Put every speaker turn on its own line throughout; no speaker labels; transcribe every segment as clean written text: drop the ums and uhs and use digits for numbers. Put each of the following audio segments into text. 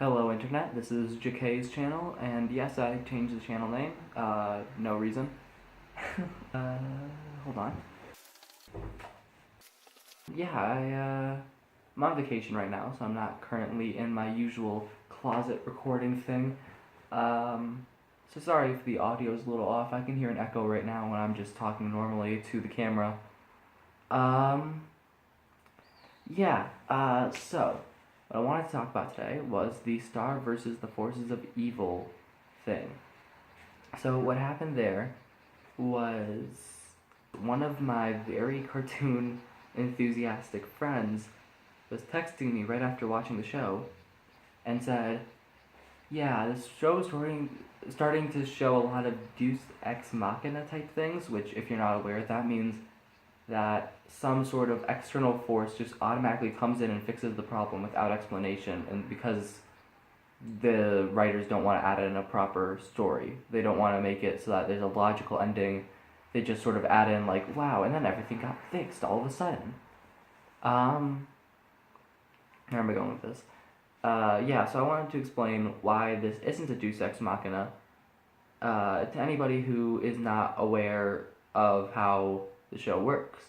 Hello Internet, this is JK's channel, and yes, I changed the channel name, no reason. uh, Hold on. Yeah, I'm on vacation right now, so I'm not currently in my usual closet recording thing. So sorry if the audio is a little off. I can hear an echo right now when I'm just talking normally to the camera. Um, so what I wanted to talk about today was the Star versus the Forces of Evil thing. So what happened there was one of my very cartoon enthusiastic friends was texting me right after watching the show and said, "Yeah, this show is starting to show a lot of Deus Ex Machina type things, which, if you're not aware, that means that some sort of external force just automatically comes in and fixes the problem without explanation, and because the writers don't want to add in a proper story. They don't want to make it so that there's a logical ending. They just sort of add in like, wow, and then everything got fixed all of a sudden. Um, where am I going with this? So I wanted to explain why this isn't a Deus Ex Machina to anybody who is not aware of how the show works.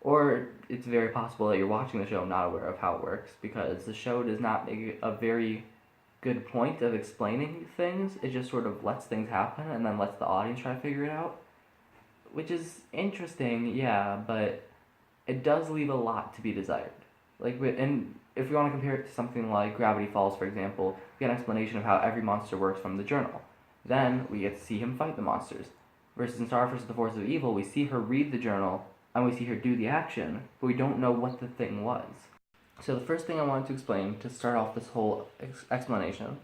Or it's very possible that you're watching the show not aware of how it works, because the show does not make a very good point of explaining things. It just sort of lets things happen and then lets the audience try to figure it out, which is interesting, yeah, but it does leave a lot to be desired. And if we want to compare it to something like Gravity Falls, for example, we get an explanation of how every monster works from the journal. Then we get to see him fight the monsters. Versus in Star vs. the Forces of Evil, we see her read the journal and we see her do the action, but we don't know what the thing was. So the first thing I wanted to explain to start off this whole explanation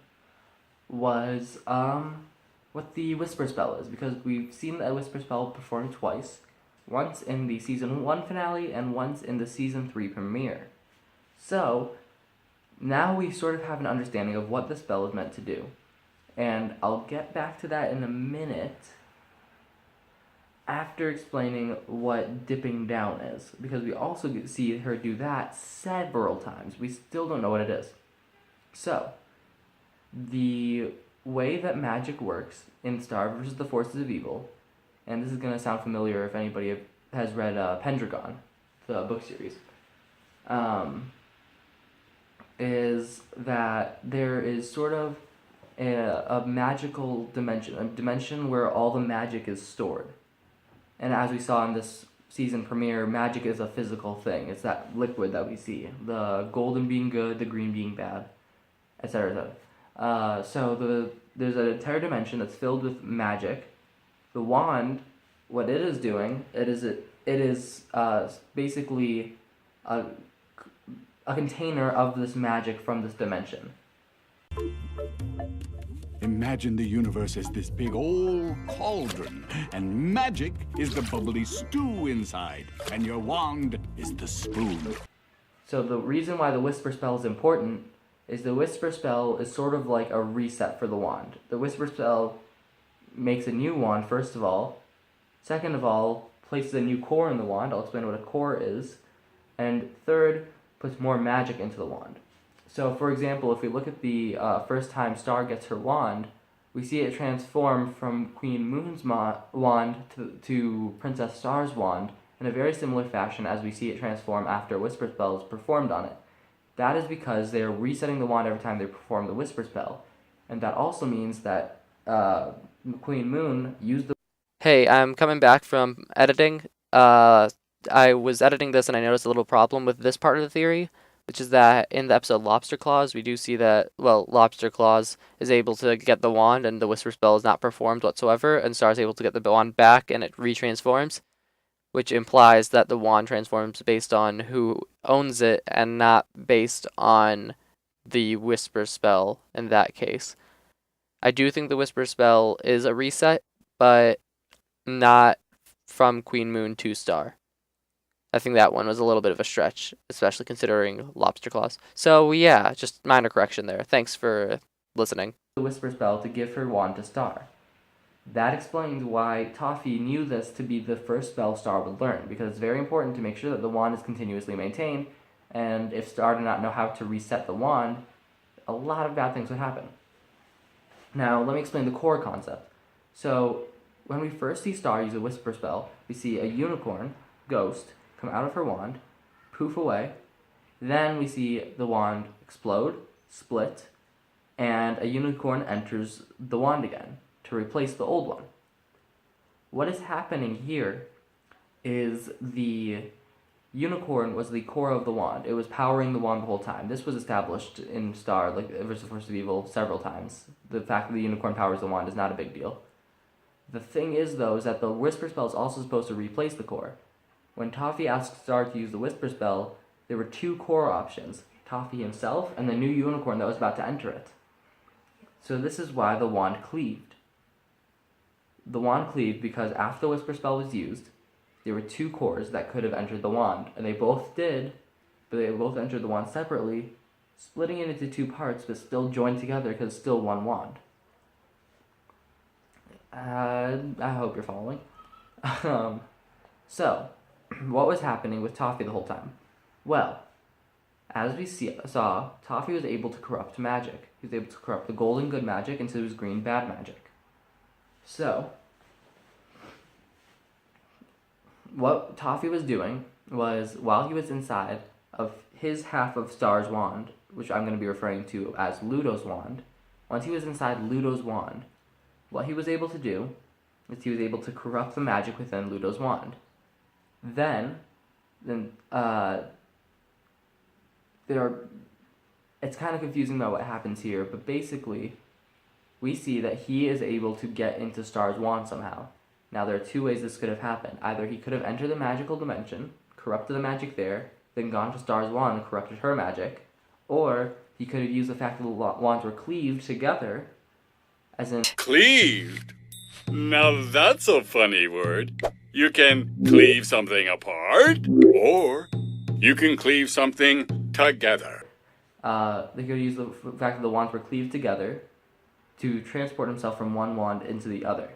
was what the Whisper Spell is, because we've seen the Whisper Spell performed twice, once in the Season 1 finale and once in the Season 3 premiere. So, now we sort of have an understanding of what the spell is meant to do, and I'll get back to that in a minute after explaining what dipping down is, because we also get to see her do that several times. We still don't know what it is. So, the way that magic works in Star vs. the Forces of Evil, and this is going to sound familiar if anybody has read Pendragon, the book series, is that there is sort of a magical dimension, a dimension where all the magic is stored. And as we saw in this season premiere, magic is a physical thing. It's that liquid that we see. The golden being good, the green being bad, etc. There's an entire dimension that's filled with magic. The wand, what it is doing, it is basically a container of this magic from this dimension.
Imagine the universe as this big old cauldron, and magic is the bubbly stew inside, and your wand is the spoon.
So the reason why the Whisper Spell is important is the Whisper Spell is sort of like a reset for the wand. The Whisper Spell makes a new wand, first of all. Second of all, places a new core in the wand. I'll explain what a core is. And third, puts more magic into the wand. So, for example, if we look at the first time Star gets her wand, we see it transform from Queen Moon's wand to Princess Star's wand in a very similar fashion as we see it transform after Whisper Spell is performed on it. That is because they are resetting the wand every time they perform the Whisper Spell. And that also means that Queen Moon used the...
Hey, I'm coming back from editing. I was editing this and I noticed a little problem with this part of the theory, which is that in the episode Lobster Claws, we do see that, Lobster Claws is able to get the wand and the Whisper Spell is not performed whatsoever, and Star is able to get the wand back and it retransforms, which implies that the wand transforms based on who owns it and not based on the Whisper Spell in that case. I do think the Whisper Spell is a reset, but not from Queen Moon to Star. I think that one was a little bit of a stretch, especially considering Lobster Claws. So yeah, just minor correction there. Thanks for listening.
The Whisper Spell to give her wand to Star. That explains why Toffee knew this to be the first spell Star would learn, because it's very important to make sure that the wand is continuously maintained, and if Star did not know how to reset the wand, a lot of bad things would happen. Now, let me explain the core concept. So, when we first see Star use a whisper spell, we see a unicorn, ghost, come out of her wand, poof away. Then we see the wand explode, split, and a unicorn enters the wand again to replace the old one. What is happening here is the unicorn was the core of the wand. It was powering the wand the whole time. This was established in Star, like versus Force of Evil, several times. The fact that the unicorn powers the wand is not a big deal. The thing is, though, is that the whisper spell is also supposed to replace the core. When Toffee asked Star to use the whisper spell, there were two core options, Toffee himself and the new unicorn that was about to enter it. So this is why the wand cleaved. The wand cleaved because after the whisper spell was used, there were two cores that could have entered the wand, and they both did, but they both entered the wand separately, splitting it into two parts, but still joined together because it's still one wand. I hope you're following. So, what was happening with Toffee the whole time? Well, as we saw, Toffee was able to corrupt magic. He was able to corrupt the golden good magic into his green bad magic. So, what Toffee was doing was, while he was inside of his half of Star's wand, which I'm going to be referring to as Ludo's wand, once he was inside Ludo's wand, what he was able to do is he was able to corrupt the magic within Ludo's wand. It's kind of confusing about what happens here, but basically, we see that he is able to get into Star's wand somehow. Now, there are two ways this could have happened. Either he could have entered the magical dimension, corrupted the magic there, then gone to Star's wand and corrupted her magic, or he could have used the fact that the wands were cleaved together, as in...
Cleaved? Now that's a funny word. You can cleave something apart, or you can cleave something together.
They could use the fact that the wands were cleaved together to transport himself from one wand into the other.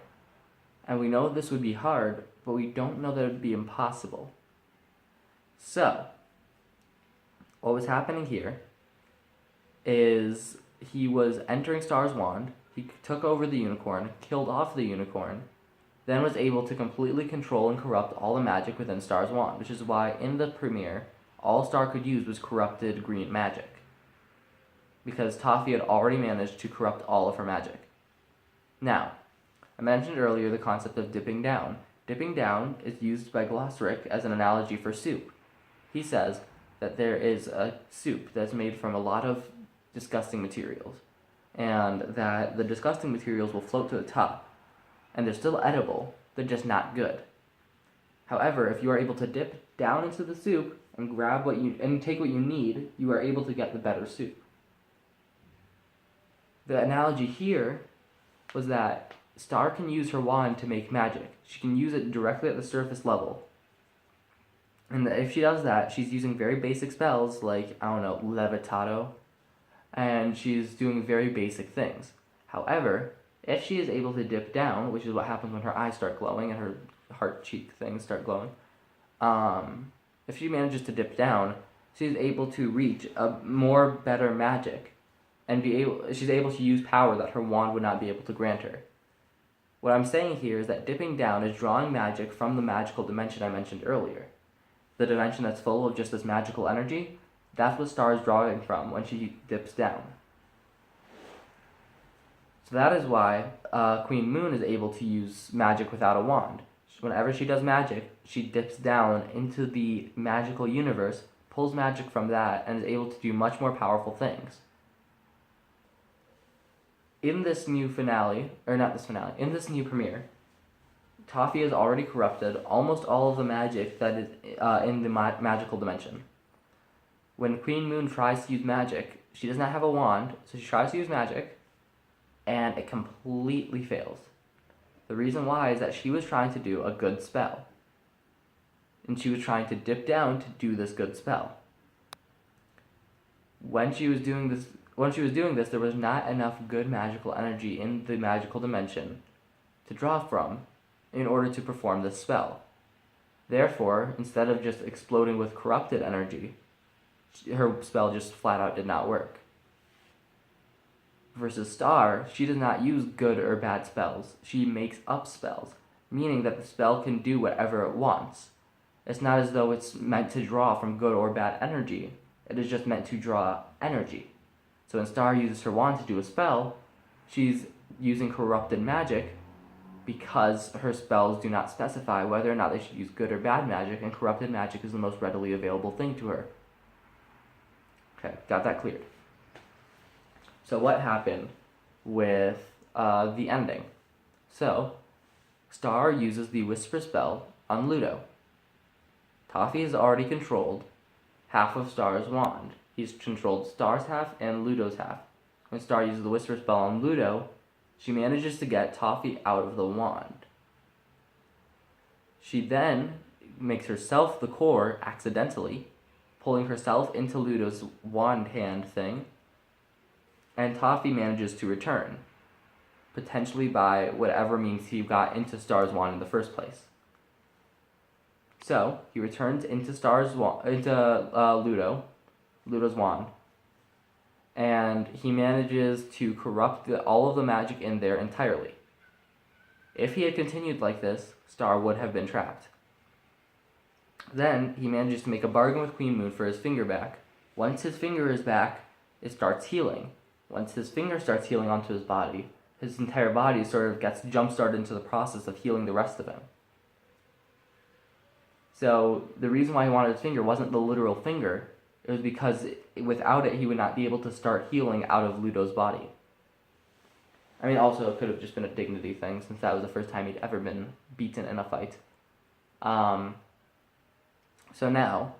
And we know this would be hard, but we don't know that it would be impossible. So, what was happening here is he was entering Star's wand, he took over the unicorn, killed off the unicorn, then was able to completely control and corrupt all the magic within Star's wand, which is why in the premiere, all Star could use was corrupted green magic. Because Toffee had already managed to corrupt all of her magic. Now, I mentioned earlier the concept of dipping down. Dipping down is used by Glossaryck as an analogy for soup. He says that there is a soup that's made from a lot of disgusting materials, and that the disgusting materials will float to the top, and they're still edible, they're just not good. However, if you are able to dip down into the soup and take what you need, you are able to get the better soup. The analogy here was that Star can use her wand to make magic. She can use it directly at the surface level. And if she does that, she's using very basic spells like, Levitato, and she's doing very basic things. However, if she is able to dip down, which is what happens when her eyes start glowing and her heart cheek things start glowing, if she manages to dip down, she's able to reach a more better magic, and she's able to use power that her wand would not be able to grant her. What I'm saying here is that dipping down is drawing magic from the magical dimension I mentioned earlier. The dimension that's full of just this magical energy, that's what Star is drawing from when she dips down. So that is why Queen Moon is able to use magic without a wand. Whenever she does magic, she dips down into the magical universe, pulls magic from that, and is able to do much more powerful things. In this new in this new premiere, Toffee has already corrupted almost all of the magic that is in the magical dimension. When Queen Moon tries to use magic, she does not have a wand, so she tries to use magic, and it completely fails. The reason why is that she was trying to do a good spell, and she was trying to dip down to do this good spell. When she was doing this, there was not enough good magical energy in the magical dimension to draw from in order to perform this spell. Therefore, instead of just exploding with corrupted energy, her spell just flat out did not work. Versus Star, she does not use good or bad spells. She makes up spells, meaning that the spell can do whatever it wants. It's not as though it's meant to draw from good or bad energy. It is just meant to draw energy. So when Star uses her wand to do a spell, she's using corrupted magic because her spells do not specify whether or not they should use good or bad magic, and corrupted magic is the most readily available thing to her. Okay, got that cleared. So what happened with the ending? So, Star uses the Whisper spell on Ludo. Toffee has already controlled half of Star's wand. He's controlled Star's half and Ludo's half. When Star uses the Whisper spell on Ludo, she manages to get Toffee out of the wand. She then makes herself the core accidentally, pulling herself into Ludo's wand hand thing, and Toffee manages to return, potentially by whatever means he got into Star's wand in the first place. So he returns into Ludo's wand, and he manages to corrupt all of the magic in there entirely. If he had continued like this, Star would have been trapped. Then he manages to make a bargain with Queen Moon for his finger back. Once his finger is back, it starts healing. Once his finger starts healing onto his body, his entire body sort of gets jump-started into the process of healing the rest of him. So the reason why he wanted his finger wasn't the literal finger. It was because without it, he would not be able to start healing out of Ludo's body. I mean, also, it could have just been a dignity thing, since that was the first time he'd ever been beaten in a fight. So now,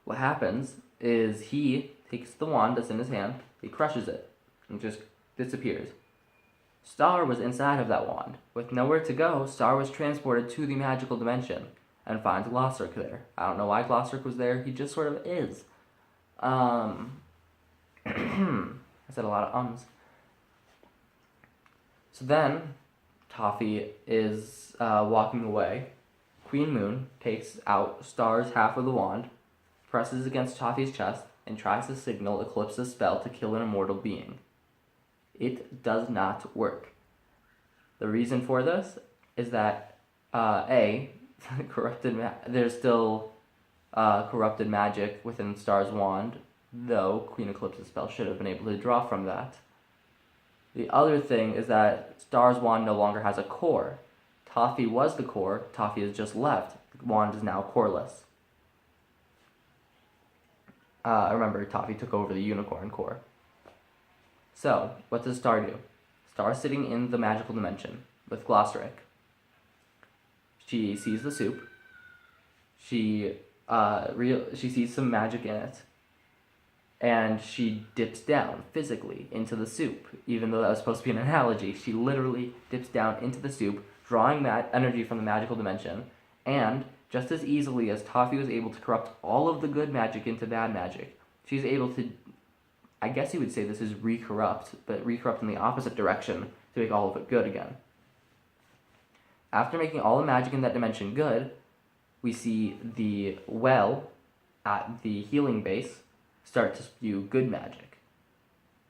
what happens is he takes the wand that's in his hand, he crushes it, and just disappears. Star was inside of that wand. With nowhere to go, Star was transported to the magical dimension and finds Glossaryck there. I don't know why Glossaryck was there, he just sort of is. I said a lot of ums. So then, Toffee is walking away. Queen Moon takes out Star's half of the wand, presses against Toffee's chest, and tries to signal Eclipse's spell to kill an immortal being. It does not work. The reason for this is that, there's still corrupted magic within Star's wand, though Queen Eclipse's spell should have been able to draw from that. The other thing is that Star's wand no longer has a core. Toffee was the core, Toffee has just left. The wand is now coreless. Remember, Toffee took over the unicorn core. So, what does Star do? Star's sitting in the magical dimension with Glossaryck. She sees the soup. She sees some magic in it. And she dips down physically into the soup. Even though that was supposed to be an analogy, she literally dips down into the soup, drawing that energy from the magical dimension. And just as easily as Toffee was able to corrupt all of the good magic into bad magic, she's able to, I guess you would say this is recorrupt, but recorrupt in the opposite direction to make all of it good again. After making all the magic in that dimension good, we see the well at the healing base start to spew good magic.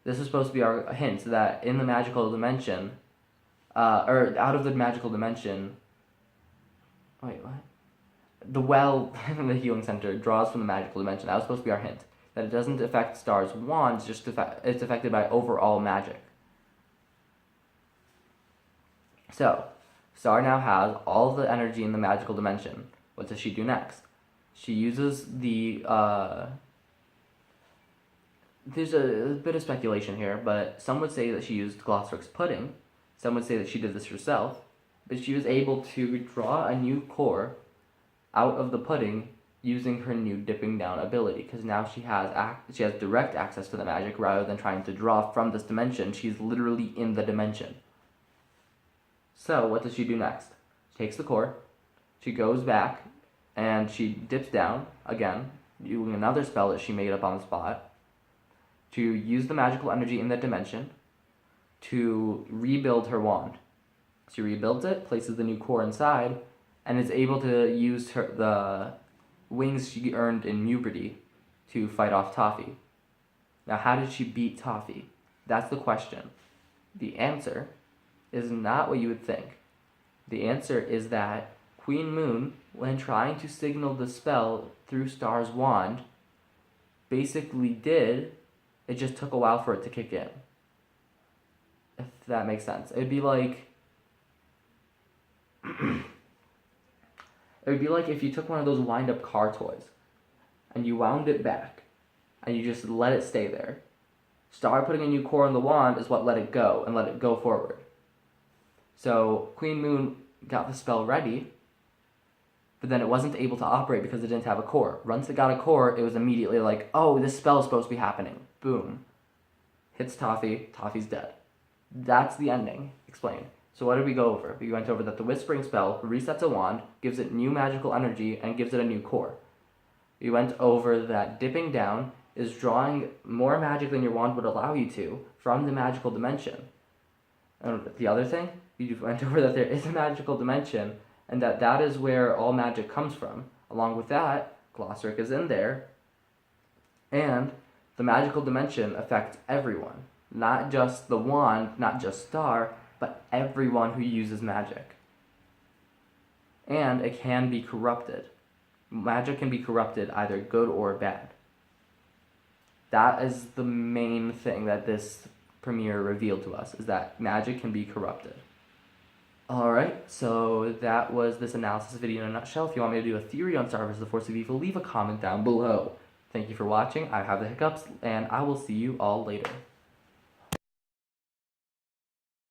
This is supposed to be our hint that in the magical dimension, or out of the magical dimension, wait, what? The well in the healing center draws from the magical dimension. That was supposed to be our hint. That it doesn't affect Star's wand, it's affected by overall magic. So, Star now has all the energy in the magical dimension. What does she do next? She uses the, there's a bit of speculation here, but some would say that she used Glossaryck's pudding. Some would say that she did this herself. But she was able to draw a new core out of the pudding using her new dipping down ability, because now she has direct access to the magic rather than trying to draw from this dimension. She's literally in the dimension. So what does she do next? She takes the core, she goes back, and she dips down again, using another spell that she made up on the spot, to use the magical energy in that dimension to rebuild her wand. She rebuilds it, places the new core inside, and is able to use the wings she earned in Muberty to fight off Toffee. Now, how did she beat Toffee? That's the question. The answer is not what you would think. The answer is that Queen Moon, when trying to signal the spell through Star's wand, basically did, it just took a while for it to kick in. If that makes sense. It would be like if you took one of those wind-up car toys and you wound it back and you just let it stay there. Star putting a new core on the wand is what let it go and let it go forward. So Queen Moon got the spell ready, but then it wasn't able to operate because it didn't have a core. Once it got a core, it was immediately like, oh, this spell is supposed to be happening. Boom. Hits Toffee, Toffee's dead. That's the ending. Explained. So what did we go over? We went over that the Whispering spell resets a wand, gives it new magical energy, and gives it a new core. We went over that dipping down is drawing more magic than your wand would allow you to from the magical dimension. And the other thing, we went over that there is a magical dimension and that is where all magic comes from. Along with that, Glossaryck is in there, and the magical dimension affects everyone. Not just the wand, not just Star, but everyone who uses magic. And it can be corrupted. Magic can be corrupted, either good or bad. That is the main thing that this premiere revealed to us, is that magic can be corrupted. Alright, so that was this analysis video in a nutshell. If you want me to do a theory on Star vs. the Force of Evil, leave a comment down below. Thank you for watching. I have the hiccups, and I will see you all later.